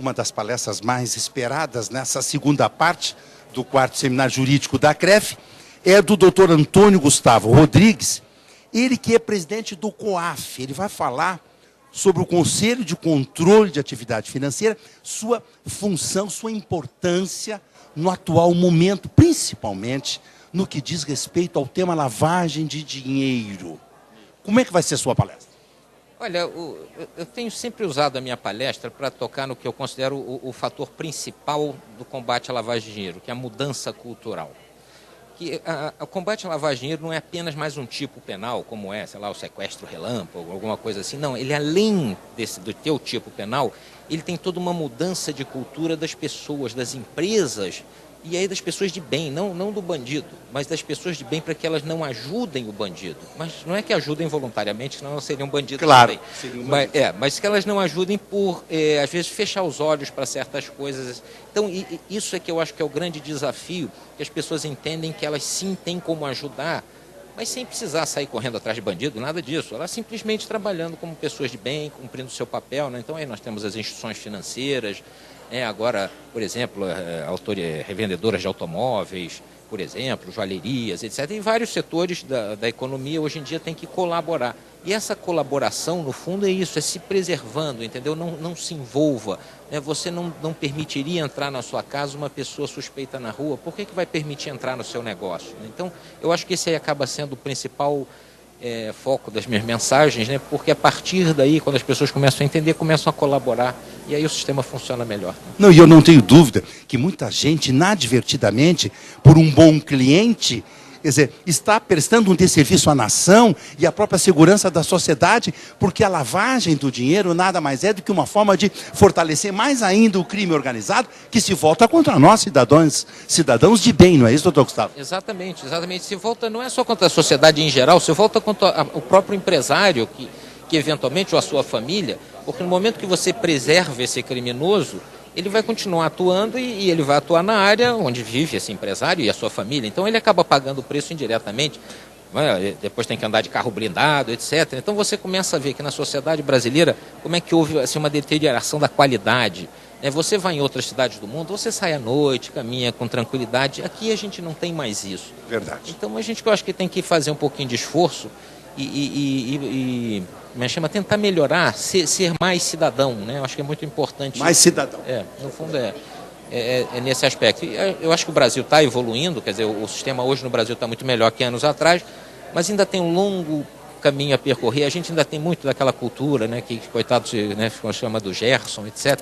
uma das palestras mais esperadas nessa segunda parte do 4º Seminário Jurídico da CREF, é do Dr. Antônio Gustavo Rodrigues, ele que é presidente do COAF. Ele vai falar sobre o Conselho de Controle de Atividade Financeira, sua função, sua importância no atual momento, principalmente no que diz respeito ao tema lavagem de dinheiro. Como é que vai ser a sua palestra? Olha, eu tenho sempre usado a minha palestra para tocar no que eu considero o fator principal do combate à lavagem de dinheiro, que é a mudança cultural. Que o combate à lavagem de dinheiro não é apenas mais um tipo penal, como é, sei lá, o sequestro relâmpago, alguma coisa assim. Não, ele além do teu tipo penal, ele tem toda uma mudança de cultura das pessoas, das empresas, e aí das pessoas de bem, não do bandido, mas das pessoas de bem para que elas não ajudem o bandido. Mas não é que ajudem voluntariamente, senão elas seriam bandidos claro, também. Seriam bandidos. Mas que elas não ajudem por, às vezes, fechar os olhos para certas coisas. Então, isso é que eu acho que é o grande desafio, que as pessoas entendem que elas sim têm como ajudar, mas sem precisar sair correndo atrás de bandido, nada disso. Elas simplesmente trabalhando como pessoas de bem, cumprindo o seu papel, né? Então, aí nós temos as instituições financeiras, agora, por exemplo, revendedoras de automóveis, por exemplo, joalherias, etc. E vários setores da economia hoje em dia têm que colaborar. E essa colaboração, no fundo, é isso, é se preservando, entendeu? Não se envolva. Né? Você não permitiria entrar na sua casa uma pessoa suspeita na rua. Por que vai permitir entrar no seu negócio? Então, eu acho que esse aí acaba sendo o principal foco das minhas mensagens, né? Porque a partir daí, quando as pessoas começam a entender, começam a colaborar, e aí o sistema funciona melhor. Não, e eu não tenho dúvida que muita gente, inadvertidamente, por um bom cliente, quer dizer, está prestando um desserviço à nação e à própria segurança da sociedade, porque a lavagem do dinheiro nada mais é do que uma forma de fortalecer mais ainda o crime organizado, que se volta contra nós, cidadãos de bem, não é isso, doutor Gustavo? Exatamente. Se volta não é só contra a sociedade em geral, se volta contra o próprio empresário, que eventualmente, ou a sua família, porque no momento que você preserva esse criminoso, ele vai continuar atuando e ele vai atuar na área onde vive esse empresário e a sua família. Então ele acaba pagando o preço indiretamente, depois tem que andar de carro blindado, etc. Então você começa a ver que na sociedade brasileira, como é que houve assim, uma deterioração da qualidade. Você vai em outras cidades do mundo, você sai à noite, caminha com tranquilidade. Aqui a gente não tem mais isso. Verdade. Então eu acho que tem que fazer um pouquinho de esforço me chama tentar melhorar, ser mais cidadão, né? Eu acho que é muito importante. Mais cidadão. No fundo é nesse aspecto. Eu acho que o Brasil está evoluindo, quer dizer, o sistema hoje no Brasil está muito melhor que anos atrás, mas ainda tem um longo caminho a percorrer. A gente ainda tem muito daquela cultura, né, que coitado né, chama do Gerson, etc.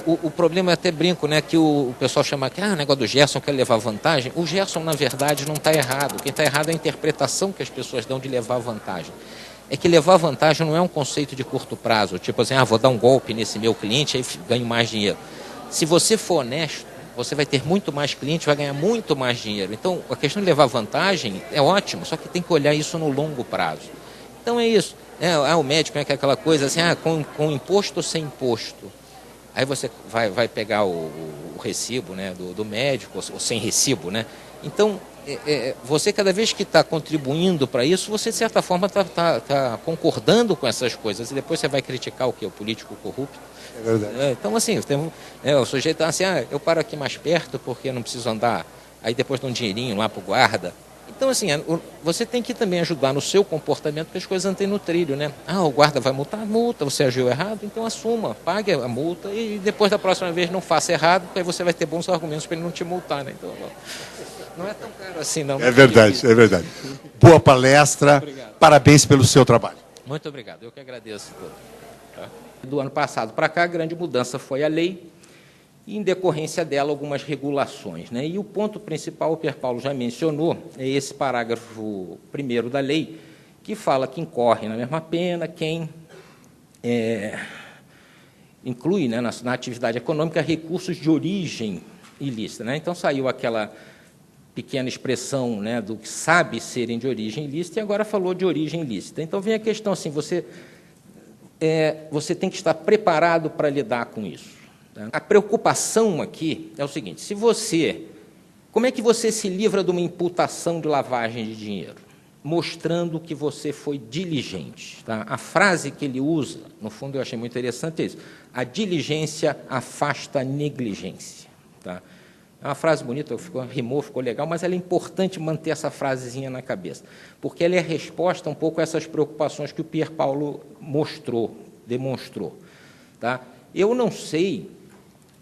O problema, até brinco, né, que o pessoal chama que o negócio do Gerson quer levar vantagem. O Gerson, na verdade, não está errado. Quem está errado é a interpretação que as pessoas dão de levar vantagem. É que levar vantagem não é um conceito de curto prazo, tipo assim, vou dar um golpe nesse meu cliente, aí ganho mais dinheiro. Se você for honesto, você vai ter muito mais clientes, vai ganhar muito mais dinheiro. Então, a questão de levar vantagem é ótimo, só que tem que olhar isso no longo prazo. Então é isso. O médico é aquela coisa assim, com imposto ou sem imposto. Aí você vai pegar o recibo, né, do médico, ou sem recibo, né? Então, você cada vez que está contribuindo para isso, você de certa forma está concordando com essas coisas. E depois você vai criticar o que? O político corrupto. É verdade. Então, assim, o sujeito está assim, eu paro aqui mais perto porque eu não preciso andar. Aí depois dá um dinheirinho lá para o guarda. Então, assim, você tem que também ajudar no seu comportamento que as coisas andem no trilho, né? O guarda vai multar, multa, você agiu errado, então assuma, pague a multa e depois da próxima vez não faça errado, porque aí você vai ter bons argumentos para ele não te multar, né? Então, não é tão caro assim, não. É verdade, é verdade. Boa palestra, Obrigado. Parabéns pelo seu trabalho. Muito obrigado, eu que agradeço. Do ano passado para cá, a grande mudança foi a lei, e, em decorrência dela, algumas regulações, né? E o ponto principal, o Pierpaolo já mencionou, é esse parágrafo 1º da lei, que fala que incorre na mesma pena quem inclui, né, na atividade econômica recursos de origem ilícita, né? Então, saiu aquela pequena expressão, né, do que sabe serem de origem ilícita, e agora falou de origem ilícita. Então, vem a questão assim, você tem que estar preparado para lidar com isso. A preocupação aqui é o seguinte, como é que você se livra de uma imputação de lavagem de dinheiro? mostrando que você foi diligente. Tá? A frase que ele usa, no fundo eu achei muito interessante, é isso: a diligência afasta a negligência. Tá? É uma frase bonita, rimou, ficou legal, mas ela é importante manter essa frasezinha na cabeça, porque ela é a resposta um pouco a essas preocupações que o Pier Paolo demonstrou. Tá? Eu não sei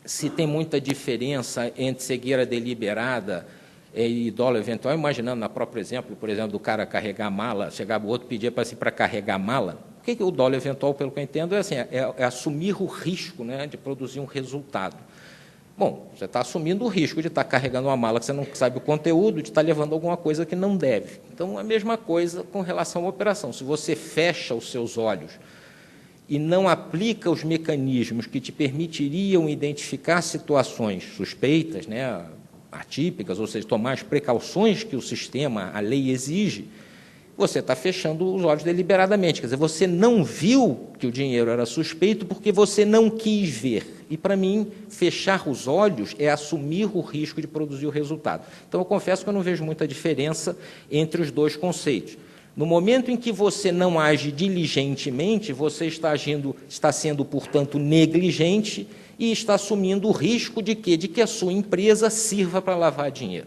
se tem muita diferença entre cegueira deliberada e dolo eventual, imaginando na próprio exemplo, por exemplo, do cara carregar a mala, chegava o outro pedia para carregar a mala. O que o dolo eventual, pelo que eu entendo, é assumir o risco, né, de produzir um resultado. Bom, você está assumindo o risco de estar carregando uma mala que você não sabe o conteúdo, de estar levando alguma coisa que não deve. Então, a mesma coisa com relação à operação. Se você fecha os seus olhos e não aplica os mecanismos que te permitiriam identificar situações suspeitas, né, atípicas, ou seja, tomar as precauções que o sistema, a lei exige, você está fechando os olhos deliberadamente. Quer dizer, você não viu que o dinheiro era suspeito porque você não quis ver. E, para mim, fechar os olhos é assumir o risco de produzir o resultado. Então, eu confesso que eu não vejo muita diferença entre os dois conceitos. No momento em que você não age diligentemente, você está sendo, portanto, negligente e está assumindo o risco de quê? De que a sua empresa sirva para lavar dinheiro.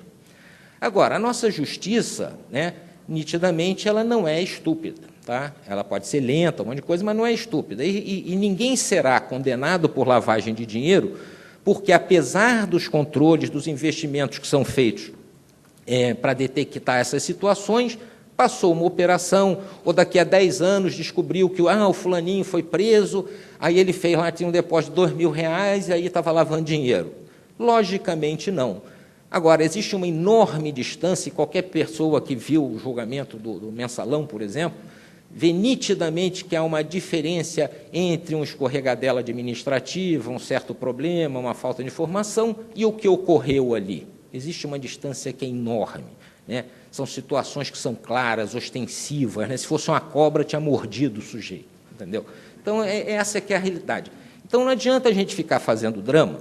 Agora, a nossa justiça, né, nitidamente, ela não é estúpida. Tá? Ela pode ser lenta, um monte de coisa, mas não é estúpida. E ninguém será condenado por lavagem de dinheiro porque, apesar dos controles, dos investimentos que são feitos para detectar essas situações, passou uma operação, ou daqui a 10 anos descobriu que o fulaninho foi preso, aí ele fez lá, tinha um depósito de R$2.000, e aí estava lavando dinheiro. Logicamente, não. Agora, existe uma enorme distância, e qualquer pessoa que viu o julgamento do Mensalão, por exemplo, vê nitidamente que há uma diferença entre um escorregadela administrativa, um certo problema, uma falta de informação, e o que ocorreu ali. Existe uma distância que é enorme, né? São situações que são claras, ostensivas, né? Se fosse uma cobra, tinha mordido o sujeito, entendeu? Então, essa que é a realidade. Então, não adianta a gente ficar fazendo drama,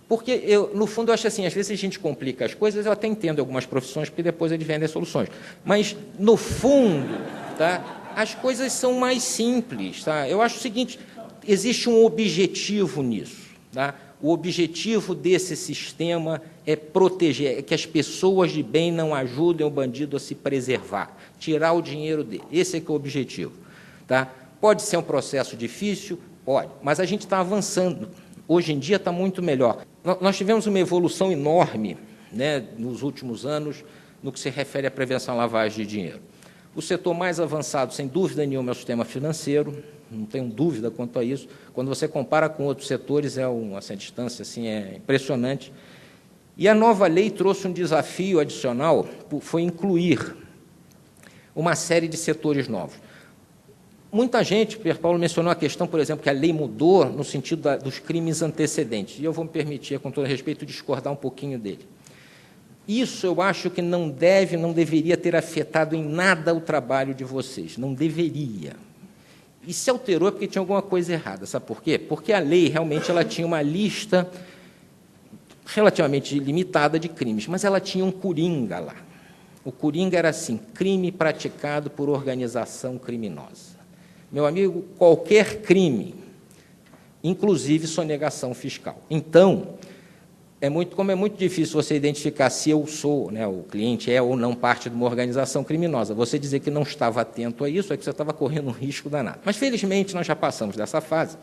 porque, no fundo, eu acho assim, às vezes a gente complica as coisas, eu até entendo algumas profissões, porque depois eles vendem soluções. Mas, no fundo, tá, as coisas são mais simples. Tá? Eu acho o seguinte, existe um objetivo nisso. Tá? O objetivo desse sistema é proteger, é que as pessoas de bem não ajudem o bandido a se preservar, tirar o dinheiro dele. Esse é que é o objetivo. Tá? Pode ser um processo difícil? Pode, mas a gente está avançando. Hoje em dia está muito melhor. Nós tivemos uma evolução enorme, né, nos últimos anos no que se refere à prevenção à lavagem de dinheiro. O setor mais avançado, sem dúvida nenhuma, é o sistema financeiro, não tenho dúvida quanto a isso. Quando você compara com outros setores, essa distância assim, é impressionante. E a nova lei trouxe um desafio adicional, foi incluir uma série de setores novos. Muita gente, Pier Paolo mencionou a questão, por exemplo, que a lei mudou no sentido dos crimes antecedentes, e eu vou me permitir, com todo respeito, discordar um pouquinho dele. Isso eu acho que não deveria ter afetado em nada o trabalho de vocês, não deveria. E se alterou é porque tinha alguma coisa errada, sabe por quê? Porque a lei, realmente, ela tinha uma lista relativamente limitada de crimes, mas ela tinha um coringa lá. O coringa era assim, crime praticado por organização criminosa. Meu amigo, qualquer crime, inclusive sonegação fiscal. Então, como é muito difícil você identificar se eu sou, né, o cliente é ou não parte de uma organização criminosa, você dizer que não estava atento a isso é que você estava correndo um risco danado. Mas, felizmente, nós já passamos dessa fase,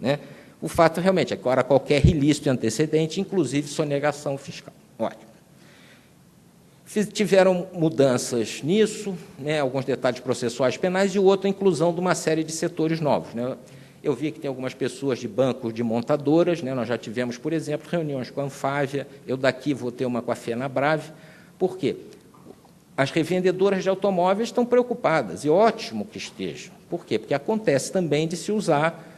né? O fato, realmente, é que agora qualquer ilícito antecedente, inclusive sonegação fiscal. Ótimo. Tiveram mudanças nisso, né, alguns detalhes processuais penais, e o outro, a inclusão de uma série de setores novos, né? Eu vi que tem algumas pessoas de bancos de montadoras, né? Nós já tivemos, por exemplo, reuniões com a Anfávia, eu daqui vou ter uma com a FenaBrave. Por quê? As revendedoras de automóveis estão preocupadas, e ótimo que estejam. Por quê? Porque acontece também de se usar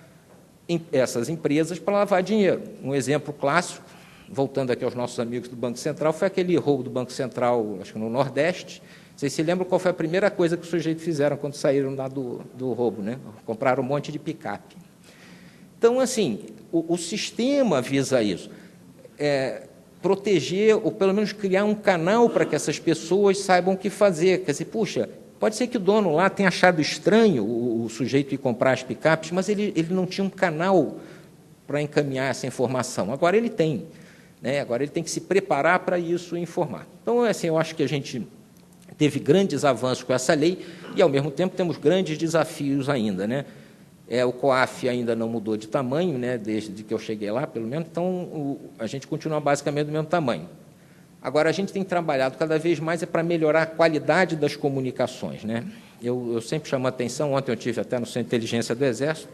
essas empresas para lavar dinheiro. Um exemplo clássico, voltando aqui aos nossos amigos do Banco Central, foi aquele roubo do Banco Central, acho que no Nordeste. Vocês se lembram qual foi a primeira coisa que os sujeitos fizeram quando saíram lá do roubo, né? Compraram um monte de picape. Então, assim, o sistema visa isso, proteger, ou pelo menos criar um canal para que essas pessoas saibam o que fazer. Quer dizer, puxa, Pode ser que o dono lá tenha achado estranho o sujeito ir comprar as picapes, mas ele não tinha um canal para encaminhar essa informação. Agora ele tem, né? Agora ele tem que se preparar para isso e informar. Então, assim, eu acho que a gente teve grandes avanços com essa lei e, ao mesmo tempo, temos grandes desafios ainda, né? O COAF ainda não mudou de tamanho, né, desde que eu cheguei lá, pelo menos, então a gente continua basicamente do mesmo tamanho. Agora, a gente tem trabalhado cada vez mais para melhorar a qualidade das comunicações, né? Eu sempre chamo a atenção, ontem eu tive até no Centro de Inteligência do Exército,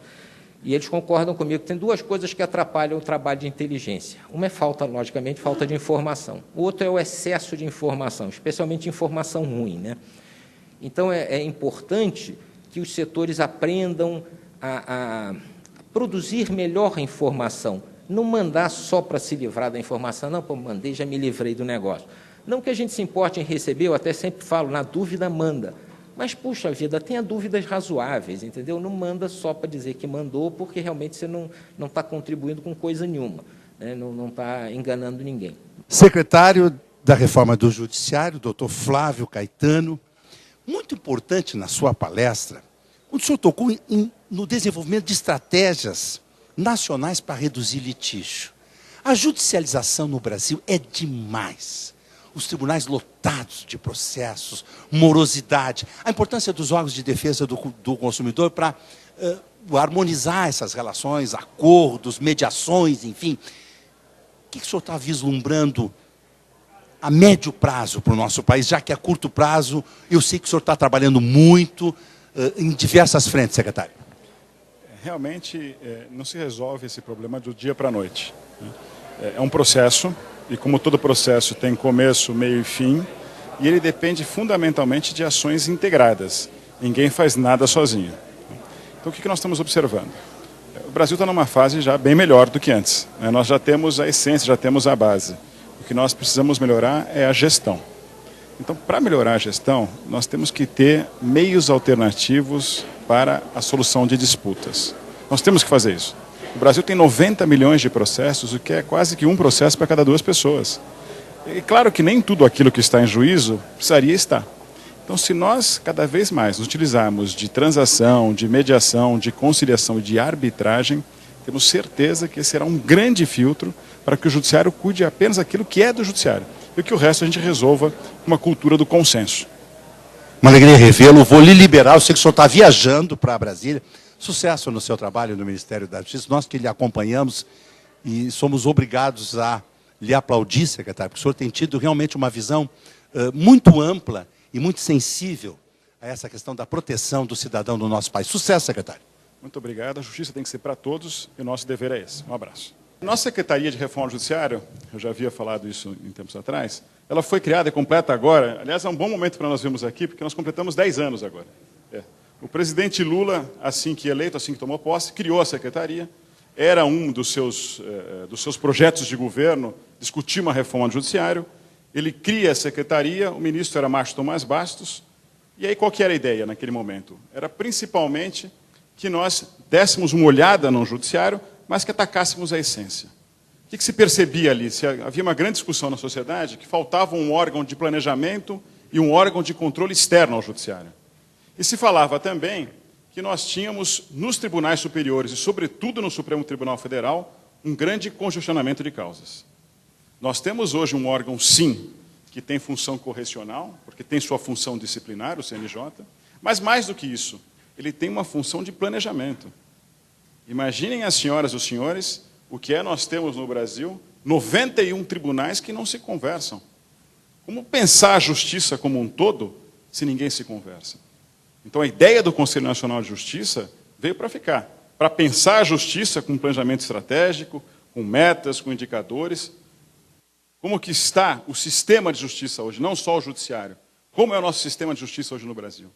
e eles concordam comigo que tem duas coisas que atrapalham o trabalho de inteligência. Uma é logicamente, falta de informação. O outro é o excesso de informação, especialmente informação ruim, né? Então, é importante que os setores aprendam a produzir melhor informação, não mandar só para se livrar da informação, não, pô, mandei, já me livrei do negócio. Não que a gente se importe em receber, eu até sempre falo, na dúvida, manda. Mas, puxa vida, tenha dúvidas razoáveis, entendeu? Não manda só para dizer que mandou, porque realmente você não está contribuindo com coisa nenhuma, né? Não está enganando ninguém. Secretário da Reforma do Judiciário, doutor Flávio Caetano, muito importante na sua palestra, quando o senhor tocou no desenvolvimento de estratégias nacionais para reduzir litígio. A judicialização no Brasil é demais. Os tribunais lotados de processos, morosidade, a importância dos órgãos de defesa do consumidor para harmonizar essas relações, acordos, mediações, enfim. O que o senhor está vislumbrando a médio prazo para o nosso país, já que a curto prazo, eu sei que o senhor está trabalhando muito em diversas frentes, secretário. Realmente, não se resolve esse problema do dia para a noite. É um processo, e como todo processo tem começo, meio e fim, e ele depende fundamentalmente de ações integradas. Ninguém faz nada sozinho. Então, o que nós estamos observando? O Brasil está numa fase já bem melhor do que antes. Nós já temos a essência, já temos a base. O que nós precisamos melhorar é a gestão. Então, para melhorar a gestão, nós temos que ter meios alternativos para a solução de disputas. Nós temos que fazer isso. O Brasil tem 90 milhões de processos, o que é quase que um processo para cada 2 pessoas. E claro que nem tudo aquilo que está em juízo precisaria estar. Então, se nós cada vez mais nos utilizarmos de transação, de mediação, de conciliação e de arbitragem, temos certeza que esse será um grande filtro para que o judiciário cuide apenas daquilo que é do judiciário e que o resto a gente resolva com uma cultura do consenso. Uma alegria revê-lo. Vou lhe liberar. Eu sei que o senhor está viajando para Brasília. Sucesso no seu trabalho no Ministério da Justiça. Nós que lhe acompanhamos e somos obrigados a lhe aplaudir, secretário, porque o senhor tem tido realmente uma visão muito ampla e muito sensível a essa questão da proteção do cidadão do nosso país. Sucesso, secretário. Muito obrigado. A justiça tem que ser para todos e o nosso dever é esse. Um abraço. Nossa Secretaria de Reforma Judiciária, eu já havia falado isso em tempos atrás, ela foi criada e completa agora. Aliás, é um bom momento para nós vermos aqui, porque nós completamos 10 anos agora. O presidente Lula, assim que eleito, assim que tomou posse, criou a Secretaria. Era um dos seus projetos de governo discutir uma reforma do Judiciário. Ele cria a Secretaria, o ministro era Márcio Tomás Bastos. E aí qual que era a ideia naquele momento? Era principalmente que nós dessemos uma olhada no Judiciário, mas que atacássemos a essência. O que se percebia ali? Havia uma grande discussão na sociedade que faltava um órgão de planejamento e um órgão de controle externo ao Judiciário. E se falava também que nós tínhamos nos tribunais superiores e, sobretudo, no Supremo Tribunal Federal, um grande congestionamento de causas. Nós temos hoje um órgão, sim, que tem função correcional, porque tem sua função disciplinar, o CNJ, mas mais do que isso, ele tem uma função de planejamento. Imaginem as senhoras e os senhores o que nós temos no Brasil, 91 tribunais que não se conversam. Como pensar a justiça como um todo se ninguém se conversa? Então a ideia do Conselho Nacional de Justiça veio para ficar, para pensar a justiça com planejamento estratégico, com metas, com indicadores. Como que está o sistema de justiça hoje, não só o judiciário. Como é o nosso sistema de justiça hoje no Brasil?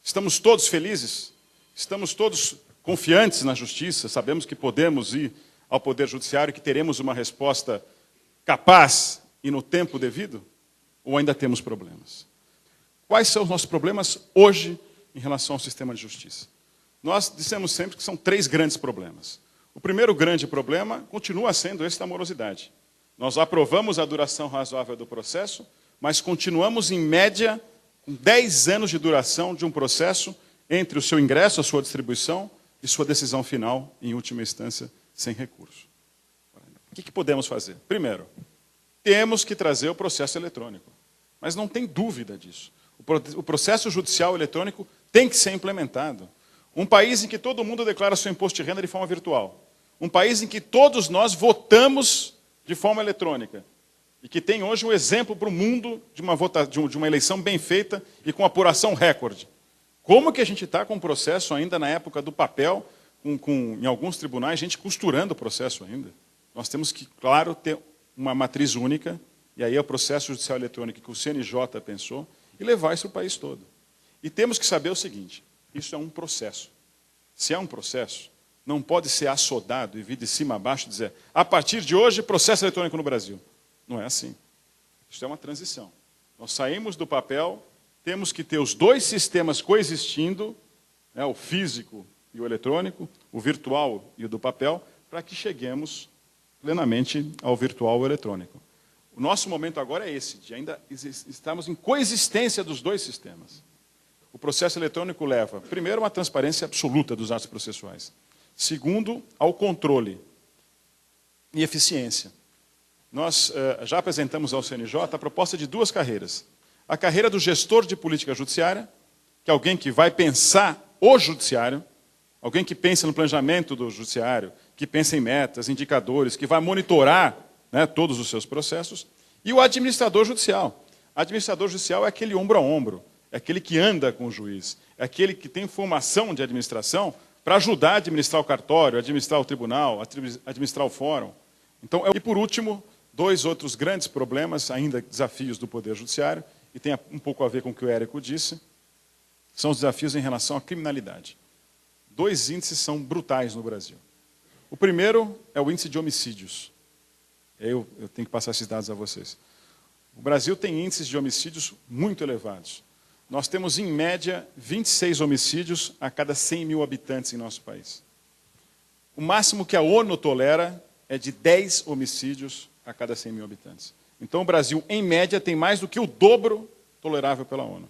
Estamos todos felizes? Estamos todos confiantes na justiça? Sabemos que podemos ir ao Poder Judiciário e que teremos uma resposta capaz e no tempo devido? Ou ainda temos problemas? Quais são os nossos problemas hoje em relação ao sistema de justiça? Nós dissemos sempre que são 3 grandes problemas. O primeiro grande problema continua sendo esse da morosidade. Nós aprovamos a duração razoável do processo, mas continuamos, em média, com 10 anos de duração de um processo entre o seu ingresso, a sua distribuição e sua decisão final, em última instância, sem recurso. O que podemos fazer? Primeiro, temos que trazer o processo eletrônico. Mas não tem dúvida disso. O processo judicial eletrônico tem que ser implementado. Um país em que todo mundo declara seu imposto de renda de forma virtual. Um país em que todos nós votamos de forma eletrônica. E que tem hoje um exemplo para o mundo de uma eleição bem feita e com apuração recorde. Como que a gente está com o processo ainda na época do papel, em alguns tribunais, gente costurando o processo ainda? Nós temos que, claro, ter uma matriz única, e aí é o processo judicial eletrônico que o CNJ pensou, e levar isso para o país todo. E temos que saber o seguinte, isso é um processo. Se é um processo, não pode ser assodado e vir de cima a baixo e dizer, a partir de hoje, processo eletrônico no Brasil. Não é assim. Isso é uma transição. Nós saímos do papel, temos que ter os dois sistemas coexistindo, né, o físico e o eletrônico, o virtual e o do papel, para que cheguemos plenamente ao virtual ou eletrônico. O nosso momento agora é esse, de ainda estamos em coexistência dos dois sistemas. O processo eletrônico leva, primeiro, uma transparência absoluta dos atos processuais. Segundo, ao controle e eficiência. Nós já apresentamos ao CNJ a proposta de 2 carreiras. A carreira do gestor de política judiciária, que é alguém que vai pensar o judiciário, alguém que pensa no planejamento do judiciário, que pensa em metas, indicadores, que vai monitorar, né, todos os seus processos, e o administrador judicial. O administrador judicial é aquele ombro a ombro, é aquele que anda com o juiz, é aquele que tem formação de administração para ajudar a administrar o cartório, administrar o tribunal, administrar o fórum. Então, e por último, 2 outros grandes problemas, ainda desafios do Poder Judiciário, e tem um pouco a ver com o que o Érico disse, são os desafios em relação à criminalidade. 2 índices são brutais no Brasil. O primeiro é o índice de homicídios. Eu tenho que passar esses dados a vocês. O Brasil tem índices de homicídios muito elevados. Nós temos, em média, 26 homicídios a cada 100 mil habitantes em nosso país. O máximo que a ONU tolera é de 10 homicídios a cada 100 mil habitantes. Então, o Brasil, em média, tem mais do que o dobro tolerável pela ONU.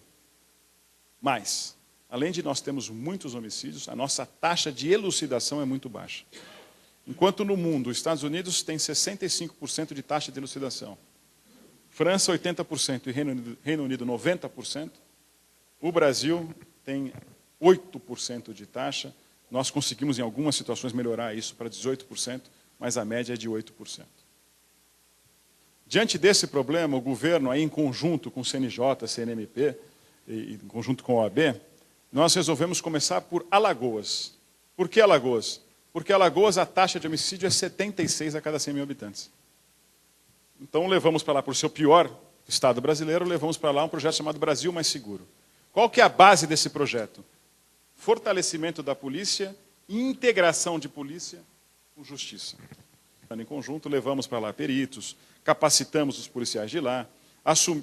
Mas, além de nós termos muitos homicídios, a nossa taxa de elucidação é muito baixa. Enquanto no mundo, os Estados Unidos têm 65% de taxa de elucidação, França 80% e Reino Unido 90%, o Brasil tem 8% de taxa. Nós conseguimos, em algumas situações, melhorar isso para 18%, mas a média é de 8%. Diante desse problema, o governo, aí, em conjunto com o CNJ, CNMP, e em conjunto com a OAB, nós resolvemos começar por Alagoas. Por que Alagoas? Porque Alagoas, a taxa de homicídio é 76 a cada 100 mil habitantes. Então, levamos para lá, por ser o pior estado brasileiro, levamos para lá um projeto chamado Brasil Mais Seguro. Qual que é a base desse projeto? Fortalecimento da polícia e integração de polícia com justiça. Em conjunto, levamos para lá peritos, capacitamos os policiais de lá,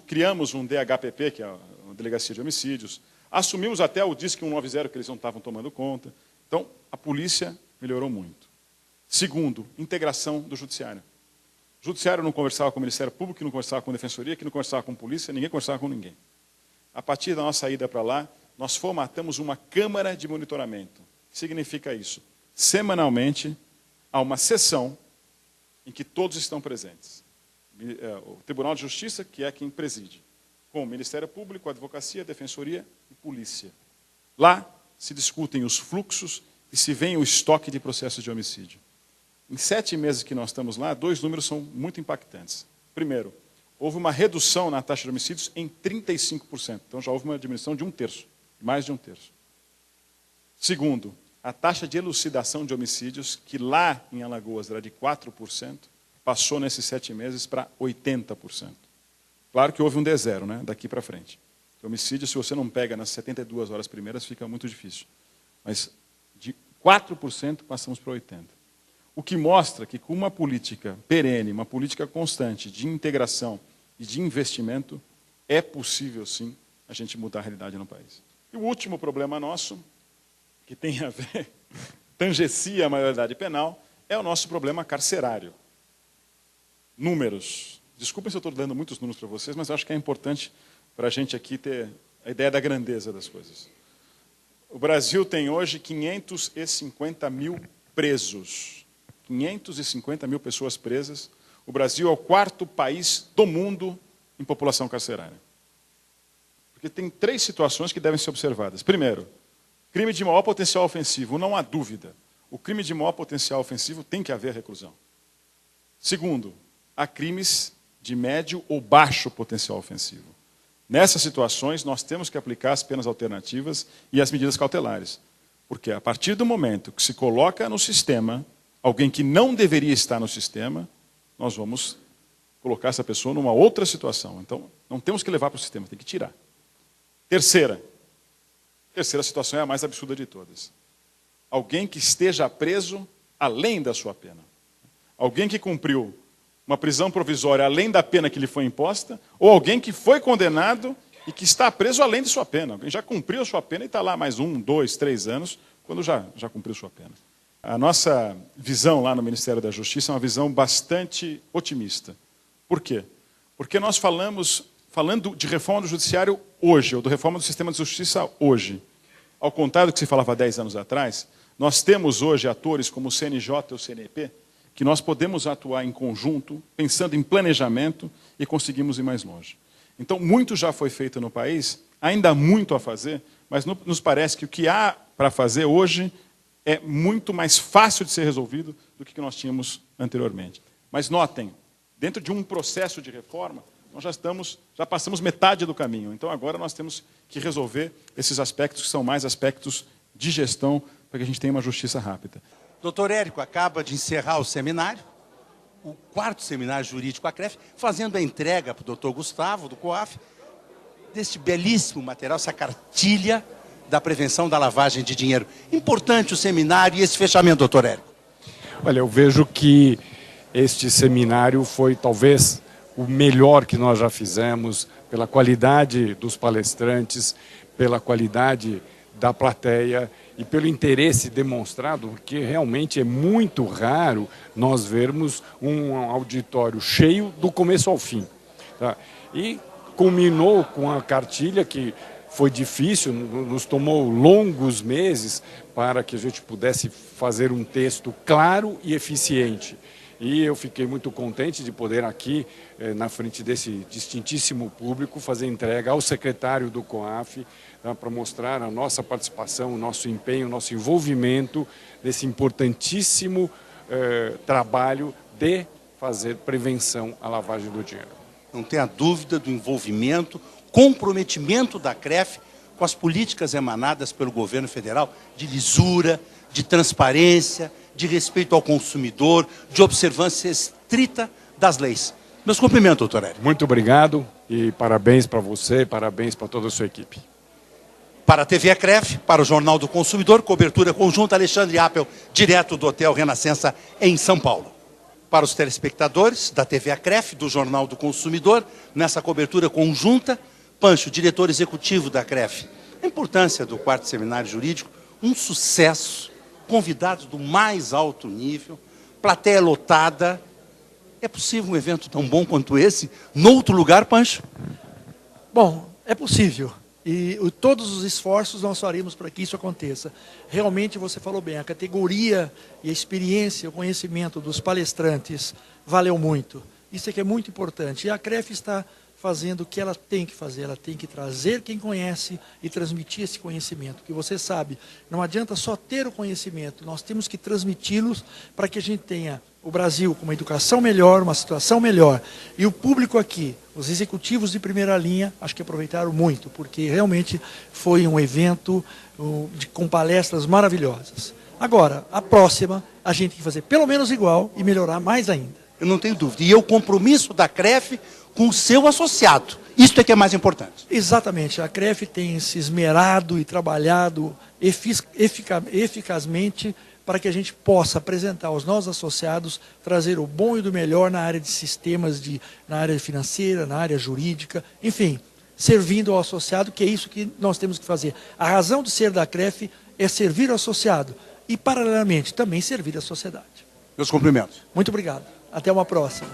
criamos um DHPP, que é a Delegacia de Homicídios, assumimos até o DISC 190, que eles não estavam tomando conta. Então, a polícia melhorou muito. Segundo, integração do judiciário. O judiciário não conversava com o Ministério Público, que não conversava com a Defensoria, que não conversava com a polícia, ninguém conversava com ninguém. A partir da nossa ida para lá, nós formatamos uma Câmara de Monitoramento. O que significa isso? Semanalmente, há uma sessão em que todos estão presentes. O Tribunal de Justiça, que é quem preside, com o Ministério Público, a Advocacia, a Defensoria e Polícia. Lá se discutem os fluxos e se vê o estoque de processos de homicídio. Em 7 meses que nós estamos lá, 2 números são muito impactantes. Primeiro, houve uma redução na taxa de homicídios em 35%. Então já houve uma diminuição de 1/3, mais de 1/3. Segundo, a taxa de elucidação de homicídios, que lá em Alagoas era de 4%, passou nesses 7 meses para 80%. Claro que houve um D0, né, daqui para frente. O homicídio, se você não pega nas 72 horas primeiras, fica muito difícil. Mas de 4% passamos para 80%. O que mostra que com uma política perene, uma política constante de integração e de investimento, é possível, sim, a gente mudar a realidade no país. E o último problema nosso, que tem a ver, tangencia a maioridade penal, é o nosso problema carcerário. Números. Desculpem se eu estou dando muitos números para vocês, mas eu acho que é importante para a gente aqui ter a ideia da grandeza das coisas. O Brasil tem hoje 550 mil presos. 550 mil pessoas presas. O Brasil é o 4º país do mundo em população carcerária. Porque tem 3 situações que devem ser observadas. Primeiro, crime de maior potencial ofensivo, não há dúvida. O crime de maior potencial ofensivo tem que haver reclusão. Segundo, há crimes de médio ou baixo potencial ofensivo. Nessas situações, nós temos que aplicar as penas alternativas e as medidas cautelares. Porque a partir do momento que se coloca no sistema alguém que não deveria estar no sistema, nós vamos colocar essa pessoa numa outra situação. Então, não temos que levar para o sistema, tem que tirar. Terceira situação é a mais absurda de todas. Alguém que esteja preso além da sua pena. Alguém que cumpriu uma prisão provisória além da pena que lhe foi imposta, ou alguém que foi condenado e que está preso além de sua pena. Alguém já cumpriu a sua pena e está lá mais 1, 2, 3 anos, quando já cumpriu sua pena. A nossa visão lá no Ministério da Justiça é uma visão bastante otimista. Por quê? Porque nós falando de reforma do judiciário hoje, ou de reforma do sistema de justiça hoje, ao contrário do que se falava 10 anos atrás, nós temos hoje atores como o CNJ e o CNP, que nós podemos atuar em conjunto, pensando em planejamento e conseguimos ir mais longe. Então, muito já foi feito no país, ainda há muito a fazer, mas nos parece que o que há para fazer hoje é muito mais fácil de ser resolvido do que nós tínhamos anteriormente. Mas notem, dentro de um processo de reforma, nós já passamos metade do caminho. Então, agora nós temos que resolver esses aspectos que são mais aspectos de gestão para que a gente tenha uma justiça rápida. Doutor Érico acaba de encerrar o seminário, o 4º seminário jurídico ACREF, fazendo a entrega para o doutor Gustavo, do COAF, deste belíssimo material, essa cartilha da prevenção da lavagem de dinheiro. Importante o seminário e esse fechamento, doutor Érico. Olha, eu vejo que este seminário foi talvez o melhor que nós já fizemos, pela qualidade dos palestrantes, pela qualidade da plateia e pelo interesse demonstrado, porque realmente é muito raro nós vermos um auditório cheio do começo ao fim. Tá? E culminou com a cartilha, que foi difícil, nos tomou longos meses para que a gente pudesse fazer um texto claro e eficiente. E eu fiquei muito contente de poder aqui, na frente desse distintíssimo público, fazer entrega ao secretário do COAF, tá, para mostrar a nossa participação, o nosso empenho, o nosso envolvimento nesse importantíssimo trabalho de fazer prevenção à lavagem do dinheiro. Não tenha dúvida do envolvimento, comprometimento da CREF com as políticas emanadas pelo governo federal de lisura, de transparência, de respeito ao consumidor, de observância estrita das leis. Meus cumprimentos, doutor Érico. Muito obrigado e parabéns para você, parabéns para toda a sua equipe. Para a TV ACREF, para o Jornal do Consumidor, cobertura conjunta, Alexandre Appel, direto do Hotel Renascença, em São Paulo. Para os telespectadores da TV ACREF, do Jornal do Consumidor, nessa cobertura conjunta, Pancho, diretor executivo da ACREF. A importância do 4º seminário jurídico, um sucesso, convidados do mais alto nível, plateia lotada. É possível um evento tão bom quanto esse, noutro lugar, Pancho? Bom, é possível. E todos os esforços nós faremos para que isso aconteça. Realmente, você falou bem, a categoria e a experiência, o conhecimento dos palestrantes valeu muito. Isso é que é muito importante. E a CREF está fazendo o que ela tem que fazer. Ela tem que trazer quem conhece e transmitir esse conhecimento. Porque você sabe, não adianta só ter o conhecimento, nós temos que transmiti-los para que a gente tenha o Brasil com uma educação melhor, uma situação melhor. E o público aqui, os executivos de primeira linha, acho que aproveitaram muito, porque realmente foi um evento com palestras maravilhosas. Agora, a próxima, a gente tem que fazer pelo menos igual e melhorar mais ainda. Eu não tenho dúvida. E é o compromisso da CREF com o seu associado. Isso é que é mais importante. Exatamente. A CREF tem se esmerado e trabalhado eficazmente para que a gente possa apresentar aos nossos associados, trazer o bom e do melhor na área de sistemas, na área financeira, na área jurídica, enfim, servindo ao associado, que é isso que nós temos que fazer. A razão de ser da CREF é servir ao associado e, paralelamente, também servir a sociedade. Meus cumprimentos. Muito obrigado. Até uma próxima.